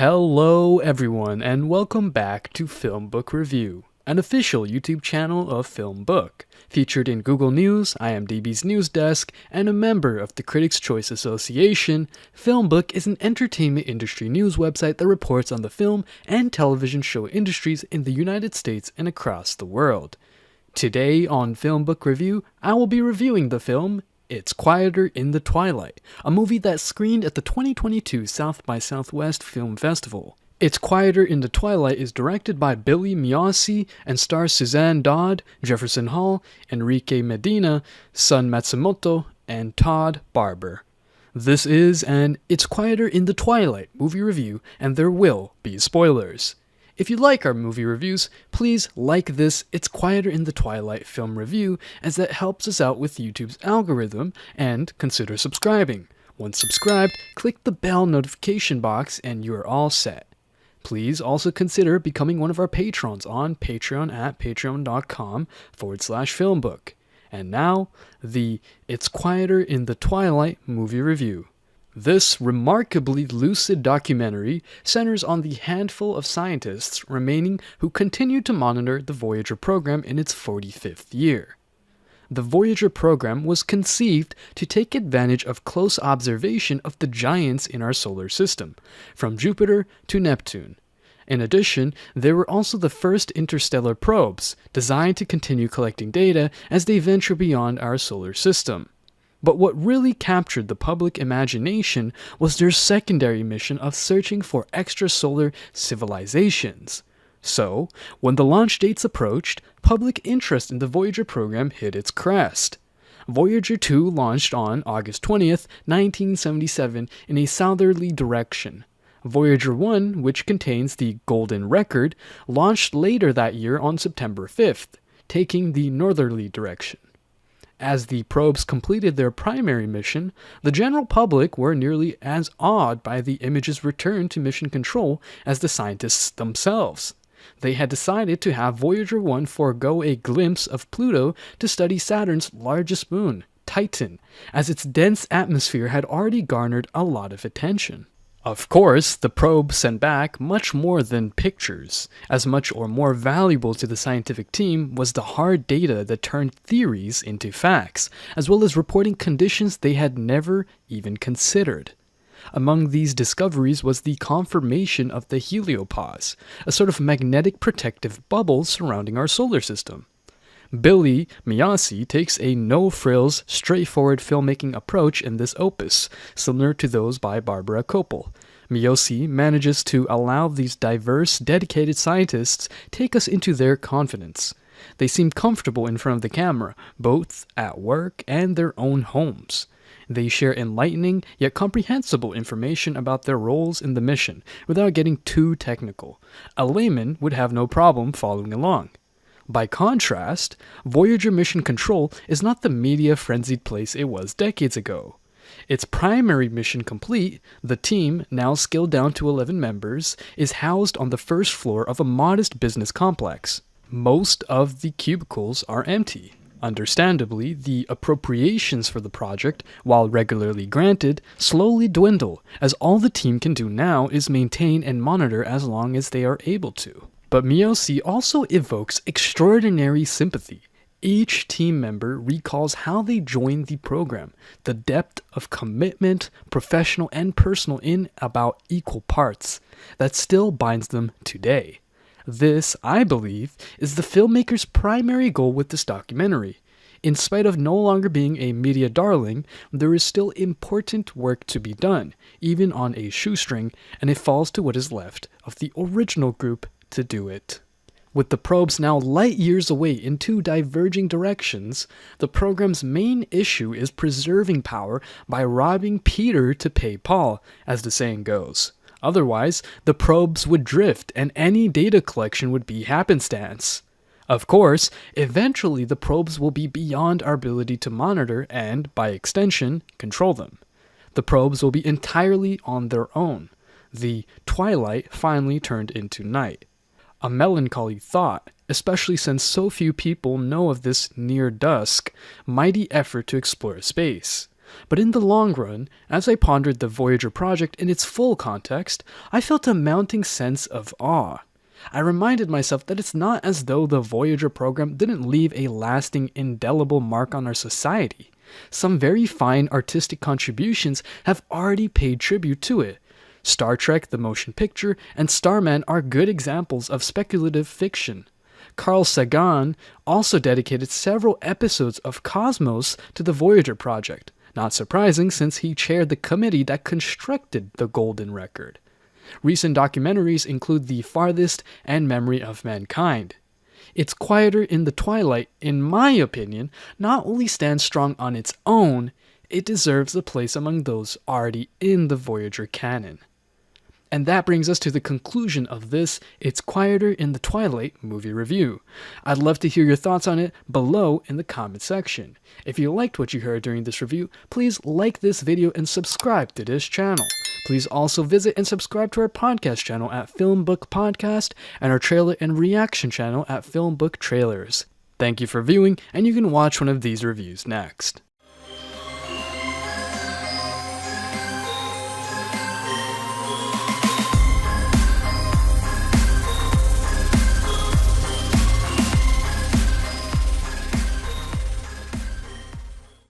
Hello everyone, and welcome back to FilmBook Review, an official YouTube channel of FilmBook, featured in Google News, IMDb's news desk, and a member of the Critics' Choice Association. FilmBook is an entertainment industry news website that reports on the film and television show industries in the United States and across the world. Today on FilmBook Review, I will be reviewing the film It's Quieter in the Twilight, a movie that screened at the 2022 South by Southwest Film Festival. It's Quieter in the Twilight is directed by Billy Miyasi and stars Suzanne Dodd, Jefferson Hall, Enrique Medina, Sun Matsumoto, and Todd Barber. This is an It's Quieter in the Twilight movie review, and there will be spoilers. If you like our movie reviews, please like this It's Quieter in the Twilight film review, as that helps us out with YouTube's algorithm, and consider subscribing. Once subscribed, click the bell notification box and you're all set. Please also consider becoming one of our patrons on Patreon at patreon.com/filmbook. And now, the It's Quieter in the Twilight movie review. This remarkably lucid documentary centers on the handful of scientists remaining who continue to monitor the Voyager program in its 45th year. The Voyager program was conceived to take advantage of close observation of the giants in our solar system, from Jupiter to Neptune. In addition, they were also the first interstellar probes, designed to continue collecting data as they venture beyond our solar system. But what really captured the public imagination was their secondary mission of searching for extrasolar civilizations. So, when the launch dates approached, public interest in the Voyager program hit its crest. Voyager 2 launched on August 20th, 1977 in a southerly direction. Voyager 1, which contains the Golden Record, launched later that year on September 5th, taking the northerly direction. As the probes completed their primary mission, the general public were nearly as awed by the images returned to mission control as the scientists themselves. They had decided to have Voyager 1 forego a glimpse of Pluto to study Saturn's largest moon, Titan, as its dense atmosphere had already garnered a lot of attention. Of course, the probe sent back much more than pictures. As much or more valuable to the scientific team was the hard data that turned theories into facts, as well as reporting conditions they had never even considered. Among these discoveries was the confirmation of the heliopause, a sort of magnetic protective bubble surrounding our solar system. Billy Miyasi takes a no-frills, straightforward filmmaking approach in this opus, similar to those by Barbara Kopel. Miyasi manages to allow these diverse, dedicated scientists take us into their confidence. They seem comfortable in front of the camera, both at work and their own homes. They share enlightening yet comprehensible information about their roles in the mission, without getting too technical. A layman would have no problem following along. By contrast, Voyager Mission Control is not the media-frenzied place it was decades ago. Its primary mission complete, the team, now scaled down to 11 members, is housed on the first floor of a modest business complex. Most of the cubicles are empty. Understandably, the appropriations for the project, while regularly granted, slowly dwindle, as all the team can do now is maintain and monitor as long as they are able to. But Miyasi also evokes extraordinary sympathy. Each team member recalls how they joined the program, the depth of commitment, professional and personal, in about equal parts, that still binds them today. This, I believe, is the filmmaker's primary goal with this documentary. In spite of no longer being a media darling, there is still important work to be done, even on a shoestring, and it falls to what is left of the original group to do it. With the probes now light years away in two diverging directions, the program's main issue is preserving power by robbing Peter to pay Paul, as the saying goes. Otherwise, the probes would drift and any data collection would be happenstance. Of course, eventually the probes will be beyond our ability to monitor and, by extension, control them. The probes will be entirely on their own. The twilight finally turned into night. A melancholy thought, especially since so few people know of this near-dusk, mighty effort to explore space. But in the long run, as I pondered the Voyager project in its full context, I felt a mounting sense of awe. I reminded myself that it's not as though the Voyager program didn't leave a lasting, indelible mark on our society. Some very fine artistic contributions have already paid tribute to it. Star Trek, the motion picture, and Starman are good examples of speculative fiction. Carl Sagan also dedicated several episodes of Cosmos to the Voyager project, not surprising since he chaired the committee that constructed the Golden Record. Recent documentaries include The Farthest and Memory of Mankind. It's Quieter in the Twilight, in my opinion, not only stands strong on its own, it deserves a place among those already in the Voyager canon. And that brings us to the conclusion of this It's Quieter in the Twilight movie review. I'd love to hear your thoughts on it below in the comment section. If you liked what you heard during this review, please like this video and subscribe to this channel. Please also visit and subscribe to our podcast channel at FilmBook Podcast and our trailer and reaction channel at FilmBook Trailers. Thank you for viewing, and you can watch one of these reviews next.